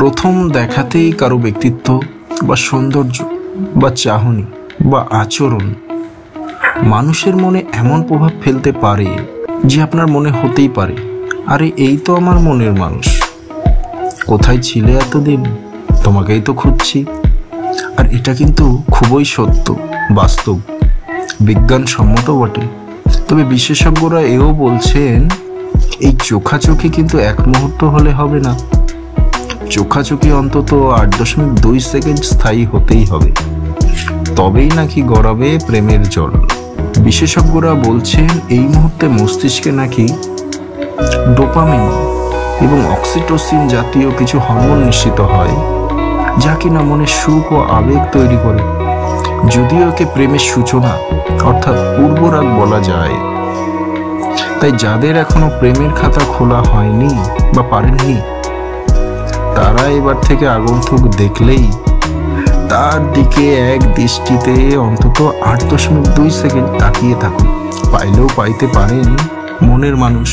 প্রথম দেখাতেই কারো ব্যক্তিত্ব বা সৌন্দর্য বা চাহনি বা আচরণ মানুষের মনে এমন প্রভাব ফেলতে পারে যে আপনার মনে হতেই পারে, আরে এই তো আমার মনের মানুষ, কোথায় ছিলে এতদিন, তোমাকেই তো খুঁজছি। আর এটা কিন্তু খুবই সত্য, বাস্তব, বিজ্ঞানসম্মত বটে। তবে বিশেষজ্ঞরা এও বলছেন এই চোখাচোখি কিন্তু এক মুহূর্ত হলে হবে না, চোখাচোখি অন্তত 8.2 সেকেন্ড স্থায়ী হতেই হবে, তবেই নাকি গড়াবে প্রেমের জল। বিশেষজ্ঞরা বলছেন এই মুহূর্তে মস্তিষ্কে নাকি ডোপামিন এবং অক্সিটোসিন জাতীয় কিছু হরমোন নিঃসৃত হয়, যা কিনা মনে সুখ ও আবেগ তৈরি করে। যদিও একে প্রেমের সূচনা অর্থাৎ পূর্বরাগ বলা যায়। তাই যাদের এখনো প্রেমের খাতা খোলা হয়নি বা পারেননি, তারা এবার থেকে আগন্তুক দেখলেই তার দিকে এক দৃষ্টিতে অন্তত 8.2 সেকেন্ড তাকিয়ে থাকুন, পাইলেও পাইতে পারেন মনের মানুষ।